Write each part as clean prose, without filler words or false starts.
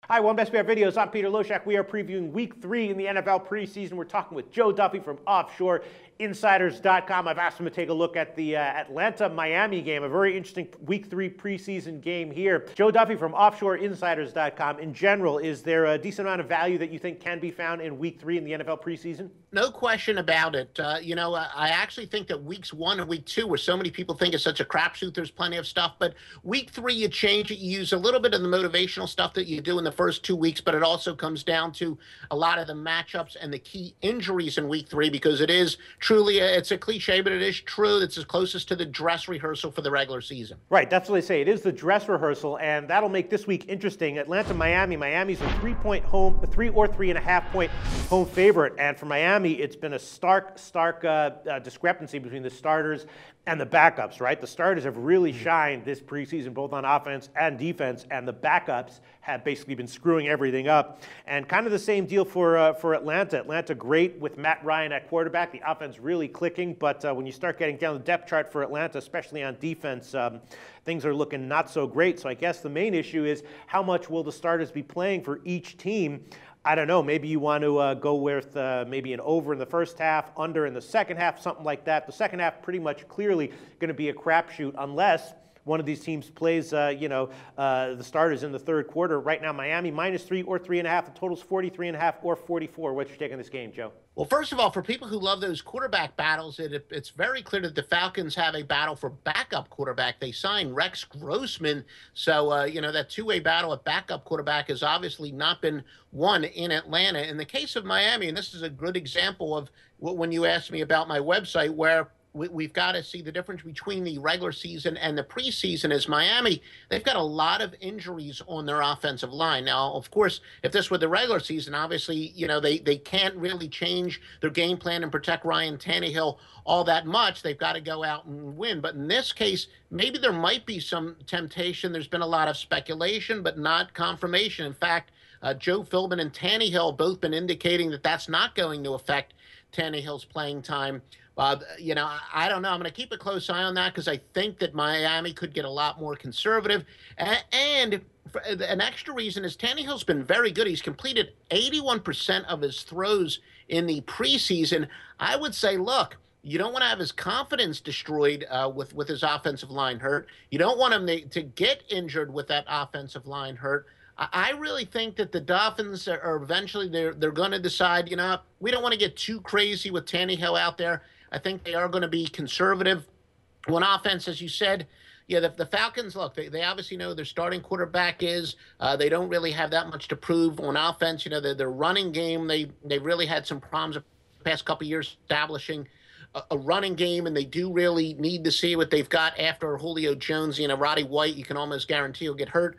Hi, One Best Bet Videos. I'm Peter Loshak. We are previewing Week 3 in the NFL preseason. We're talking with Joe Duffy from OffshoreInsiders.com. I've asked him to take a look at the Atlanta-Miami game, a very interesting Week 3 preseason game here. Joe Duffy from OffshoreInsiders.com. In general, is there a decent amount of value that you think can be found in Week 3 in the NFL preseason? No question about it. I actually think that weeks 1 and week 2, where so many people think it's such a crapshoot, there's plenty of stuff. But week 3, you change it. You use a little bit of the motivational stuff that you do in the first 2 weeks, but it also comes down to a lot of the matchups and the key injuries in week 3, because it is truly, it's a cliche, but it is true. It's as closest to the dress rehearsal for the regular season. Right, that's what they say. It is the dress rehearsal, and that'll make this week interesting. Atlanta, Miami. Miami's a 3-point home, 3 or 3.5 point home favorite, and for Miami, it's been a stark discrepancy between the starters and the backups, right? The starters have really shined this preseason, both on offense and defense, and the backups have basically been screwing everything up. And kind of the same deal for Atlanta. Atlanta great with Matt Ryan at quarterback. The offense really clicking, but when you start getting down the depth chart for Atlanta, especially on defense, things are looking not so great. So I guess the main issue is how much will the starters be playing for each team? I don't know, maybe you want to go with maybe an over in the first half, under in the second half, something like that. The second half pretty much clearly going to be a crapshoot unless one of these teams plays, the starters in the third quarter. Right now, Miami -3 or 3.5. The total's 43.5 or 44. What's your take on this game, Joe? Well, first of all, for people who love those quarterback battles, it's very clear that the Falcons have a battle for backup quarterback. They signed Rex Grossman, so that two-way battle at backup quarterback has obviously not been won in Atlanta. In the case of Miami, and this is a good example of when you asked me about my website, where we've got to see the difference between the regular season and the preseason. Is Miami, they've got a lot of injuries on their offensive line. Now, of course, if this were the regular season, obviously, they can't really change their game plan and protect Ryan Tannehill all that much. They've got to go out and win. But in this case, maybe there might be some temptation. There's been a lot of speculation, but not confirmation. In fact, Joe Philbin and Tannehill both been indicating that that's not going to affect Tannehill's playing time. I don't know. I'm going to keep a close eye on that because I think that Miami could get a lot more conservative. And an extra reason is Tannehill's been very good. He's completed 81% of his throws in the preseason. I would say, look, you don't want to have his confidence destroyed with his offensive line hurt. You don't want him to get injured with that offensive line hurt. I really think that the Dolphins are eventually they're going to decide, we don't want to get too crazy with Tannehill out there. I think they are going to be conservative. On offense, as you said, the Falcons, look, they obviously know their starting quarterback is. They don't really have that much to prove on offense. Their running game, they really had some problems the past couple of years establishing a running game, and they do really need to see what they've got after Julio Jones. Roddy White, you can almost guarantee he'll get hurt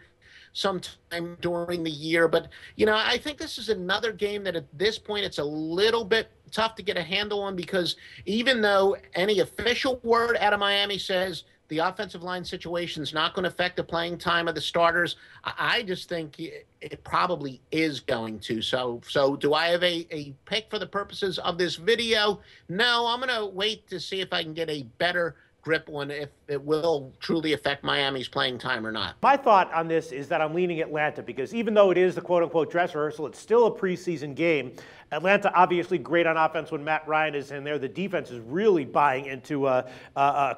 sometime during the year. But, I think this is another game that at this point it's a little bit tough to get a handle on, because even though any official word out of Miami says the offensive line situation is not going to affect the playing time of the starters, I just think it probably is going to. So do I have a pick for the purposes of this video? No, I'm going to wait to see if I can get a better grip on if it will truly affect Miami's playing time or not. My thought on this is that I'm leaning Atlanta, because even though it is the quote-unquote dress rehearsal, it's still a preseason game. Atlanta obviously great on offense when Matt Ryan is in there. The defense is really buying into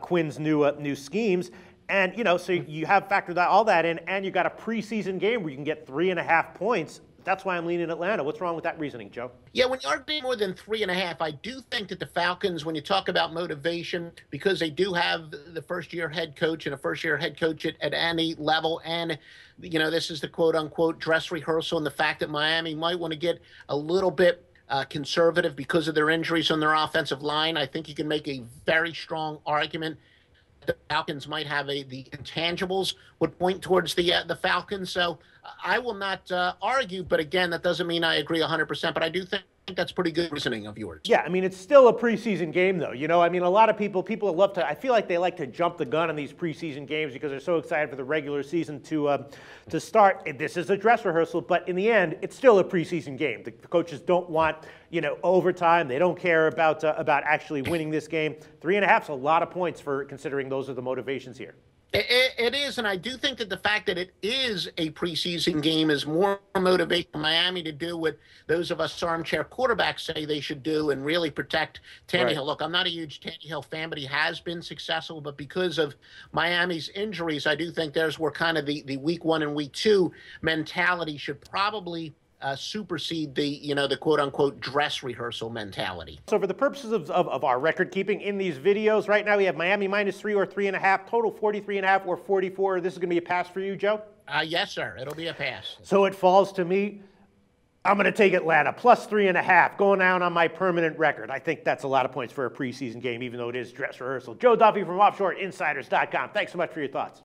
Quinn's new schemes. And, so you have factored all that in, and you got a preseason game where you can get 3.5 points. That's why I'm leaning Atlanta. What's wrong with that reasoning, Joe? Yeah, when you are getting more than 3.5, I do think that the Falcons, when you talk about motivation, because they do have the first-year head coach and a first-year head coach at any level, and, this is the quote-unquote dress rehearsal, and the fact that Miami might want to get a little bit conservative because of their injuries on their offensive line, I think you can make a very strong argument the Falcons might have the intangibles would point towards the Falcons. So I will not argue, but again, that doesn't mean I agree 100%, but I do think that's pretty good reasoning of yours. Yeah, it's still a preseason game, though. A lot of people love to, I feel like they like to jump the gun on these preseason games because they're so excited for the regular season to start. This is a dress rehearsal, but in the end, it's still a preseason game. The coaches don't want, overtime. They don't care about actually winning this game. 3.5 is a lot of points for considering those are the motivations here. It is, and I do think that the fact that it is a preseason game is more motivating Miami to do what those of us armchair quarterbacks say they should do and really protect Tannehill. Right. Look, I'm not a huge Tannehill fan, but he has been successful. But because of Miami's injuries, I do think there's where kind of the week 1 and week 2 mentality should probably supersede the quote unquote dress rehearsal mentality. So for the purposes of our record keeping in these videos, right now we have Miami -3 or 3.5, total 43.5 or 44. This is going to be a pass for you, Joe? Yes, sir. It'll be a pass. So it falls to me. I'm going to take Atlanta +3.5, going down on my permanent record. I think that's a lot of points for a preseason game, even though it is dress rehearsal. Joe Duffy from OffshoreInsiders.com. Thanks so much for your thoughts.